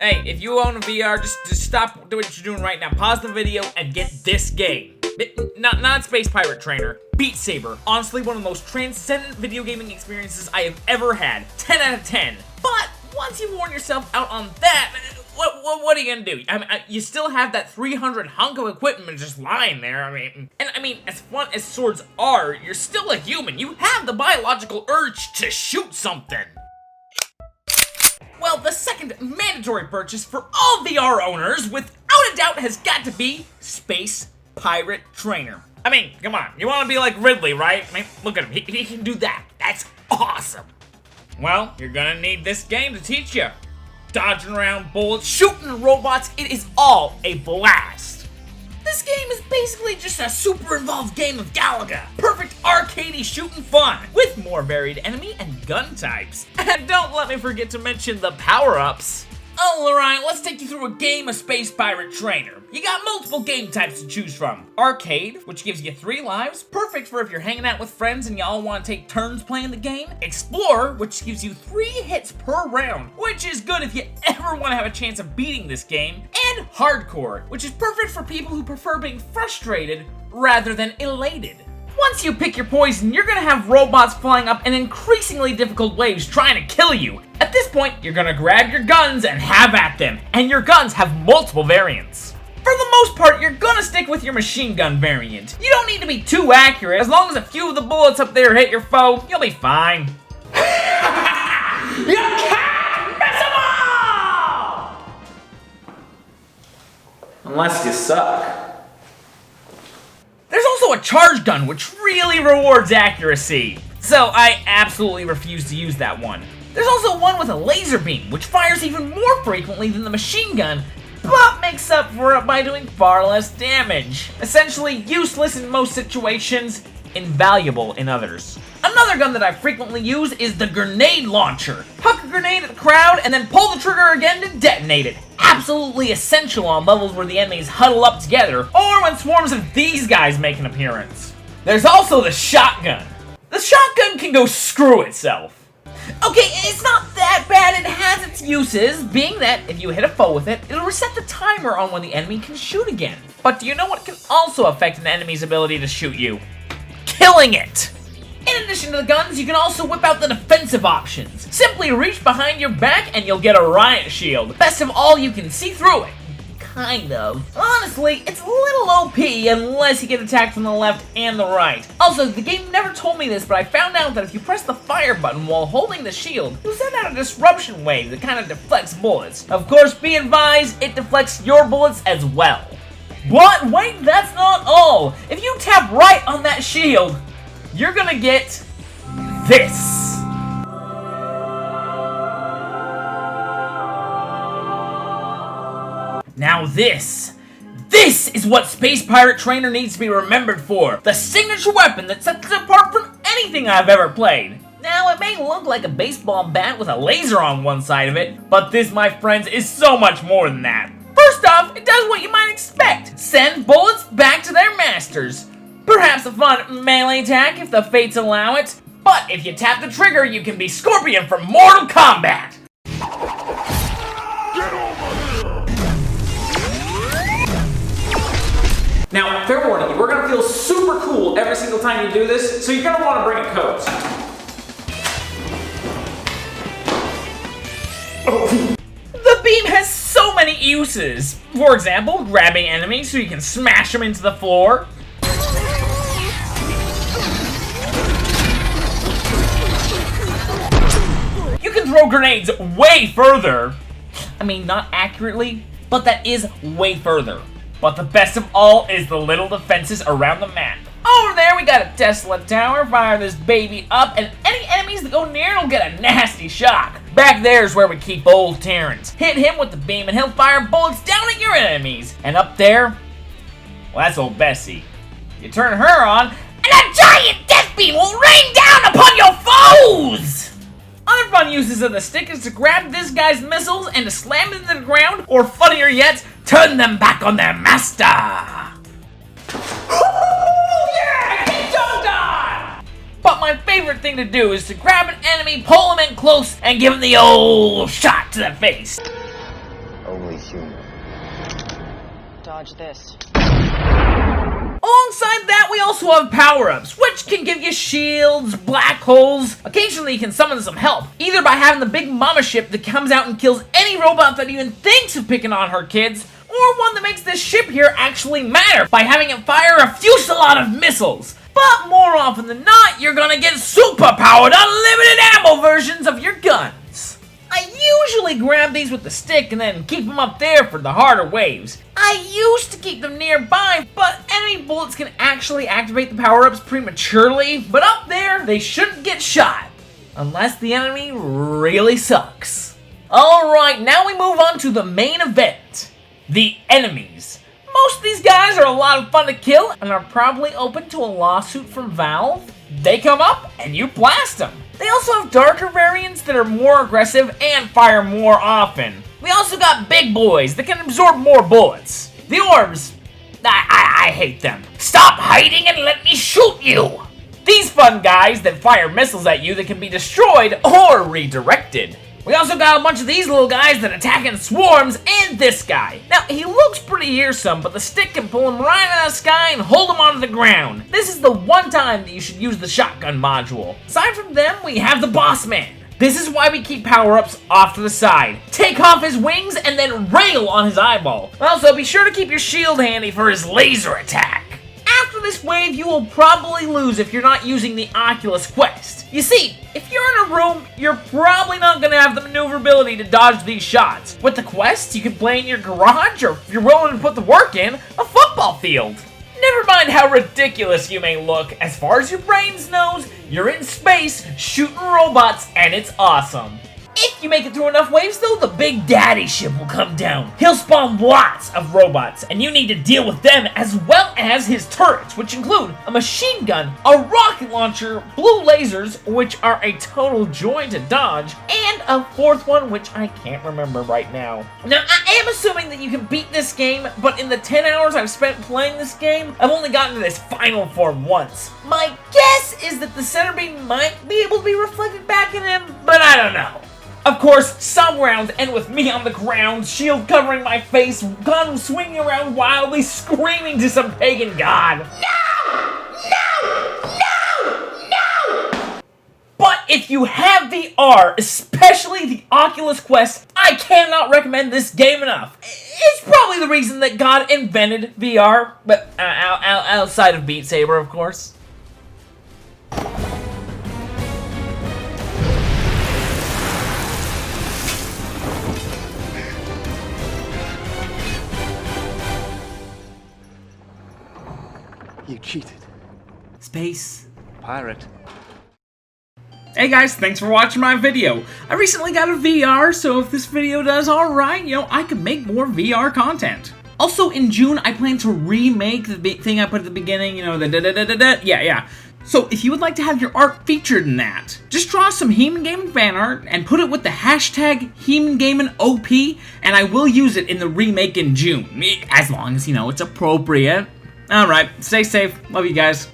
Hey, if you own a VR, just stop doing what you're doing right now. Pause the video and get this game. Not Space Pirate Trainer. Beat Saber. Honestly, one of the most transcendent video gaming experiences I have ever had. 10 out of 10. But once you've worn yourself out on that, what are you gonna do? I mean, you still have that 300 hunk of equipment just lying there. I mean, as fun as swords are, you're still a human. You have the biological urge to shoot something. Well, the second mandatory purchase for all VR owners, without a doubt, has got to be Space Pirate Trainer. I mean, come on, you want to be like Ridley, right? I mean, look at him, he can do that. That's awesome. Well, you're gonna need this game to teach you. Dodging around bullets, shooting robots, it is all a blast. This game is basically just a super involved game of Galaga. Perfect arcadey shooting fun, with more varied enemy and gun types. And don't let me forget to mention the power-ups. Alright, let's take you through a game of Space Pirate Trainer. You got multiple game types to choose from. Arcade, which gives you 3 lives, perfect for if you're hanging out with friends and y'all want to take turns playing the game. Explorer, which gives you 3 hits per round, which is good if you ever want to have a chance of beating this game. And Hardcore, which is perfect for people who prefer being frustrated rather than elated. Once you pick your poison, you're gonna have robots flying up in increasingly difficult waves trying to kill you. At this point, you're gonna grab your guns and have at them, and your guns have multiple variants. For the most part, you're gonna stick with your machine gun variant. You don't need to be too accurate. As long as a few of the bullets up there hit your foe, you'll be fine. You can't miss them all! Unless you suck. There's also a charge gun, which really rewards accuracy. So I absolutely refuse to use that one. There's also one with a laser beam, which fires even more frequently than the machine gun, but makes up for it by doing far less damage. Essentially useless in most situations, invaluable in others. Another gun that I frequently use is the grenade launcher. Huck a grenade at the crowd and then pull the trigger again to detonate it. Absolutely essential on levels where the enemies huddle up together, or when swarms of these guys make an appearance. There's also the shotgun. The shotgun can go screw itself. Okay, it's not that bad, it has its uses, being that if you hit a foe with it, it'll reset the timer on when the enemy can shoot again. But do you know what can also affect an enemy's ability to shoot you? Killing it! In addition to the guns, you can also whip out the defensive options. Simply reach behind your back and you'll get a riot shield. Best of all, you can see through it. Kind of. Honestly, it's a little OP unless you get attacked from the left and the right. Also, the game never told me this, but I found out that if you press the fire button while holding the shield, you'll send out a disruption wave that kind of deflects bullets. Of course, be advised, it deflects your bullets as well. But wait, that's not all. If you tap right on that shield, you're gonna get this. Now this is what Space Pirate Trainer needs to be remembered for. The signature weapon that sets it apart from anything I've ever played. Now, it may look like a baseball bat with a laser on one side of it, but this, my friends, is so much more than that. First off, it does what you might expect. Send bullets back to their masters. Perhaps a fun melee attack if the fates allow it. But if you tap the trigger, you can be Scorpion from Mortal Kombat. Now, fair warning, we're gonna feel super cool every single time you do this, so you're gonna wanna bring a coat. The beam has so many uses. For example, grabbing enemies so you can smash them into the floor. You can throw grenades way further. I mean, not accurately, but that is way further. But the best of all is the little defenses around the map. Over there, we got a Tesla tower. Fire this baby up, and any enemies that go near will get a nasty shock. Back there's where we keep old Terrence. Hit him with the beam, and he'll fire bullets down at your enemies. And up there, well, that's old Bessie. You turn her on, and a giant death beam will rain down upon your foes! Other fun uses of the stick is to grab this guy's missiles and to slam them to the ground, or funnier yet, turn them back on their master! Yeah! Keep on! But my favorite thing to do is to grab an enemy, pull him in close, and give him the old shot to the face. dodge this. Alongside that, we also have power-ups, which can give you shields, black holes. Occasionally, you can summon some help, either by having the big mama ship that comes out and kills any robot that even thinks of picking on her kids, or one that makes this ship here actually matter by having it fire a fusillade of missiles. But more often than not, you're gonna get super-powered, unlimited ammo versions of your guns. I usually grab these with the stick and then keep them up there for the harder waves. I used to keep them nearby, but enemy bullets can actually activate the power-ups prematurely, but up there, they shouldn't get shot. Unless the enemy really sucks. Alright, now we move on to the main event. The enemies. Most of these guys are a lot of fun to kill and are probably open to a lawsuit from Valve. They come up and you blast them. They also have darker variants that are more aggressive and fire more often. We also got big boys that can absorb more bullets. The orbs, I hate them. Stop hiding and let me shoot you! These fun guys that fire missiles at you that can be destroyed or redirected. We also got a bunch of these little guys that attack in swarms, and this guy. Now, he looks pretty fearsome, but the stick can pull him right out of the sky and hold him onto the ground. This is the one time that you should use the shotgun module. Aside from them, we have the boss man. This is why we keep power-ups off to the side. Take off his wings and then rail on his eyeball. Also, be sure to keep your shield handy for his laser attack. After this wave, you will probably lose if you're not using the Oculus Quest. You see, if you're in a room, you're probably not going to have the maneuverability to dodge these shots. With the Quest, you can play in your garage, or if you're willing to put the work in, a football field. Never mind how ridiculous you may look, as far as your brains knows, you're in space, shooting robots, and it's awesome. If you make it through enough waves though, the Big Daddy ship will come down. He'll spawn lots of robots, and you need to deal with them as well as his turrets, which include a machine gun, a rocket launcher, blue lasers, which are a total joy to dodge, and a fourth one, which I can't remember right now. Now, I am assuming that you can beat this game, but in the 10 hours I've spent playing this game, I've only gotten to this final form once. My guess is that the center beam might be able to be reflected back in him, but I don't know. Of course, some rounds end with me on the ground, shield covering my face, gun swinging around wildly, screaming to some pagan god. No! No! No! No! But if you have VR, especially the Oculus Quest, I cannot recommend this game enough. It's probably the reason that God invented VR, but outside of Beat Saber, of course. You cheated. Space. Pirate. Hey guys, thanks for watching my video. I recently got a VR, so if this video does alright, I can make more VR content. Also, in June, I plan to remake the big thing I put at the beginning, the da-da-da-da-da, yeah. So, if you would like to have your art featured in that, just draw some Heemin Gamin fan art and put it with the hashtag Heemin Gamin OP, and I will use it in the remake in June, as long as, it's appropriate. Alright, stay safe. Love you guys.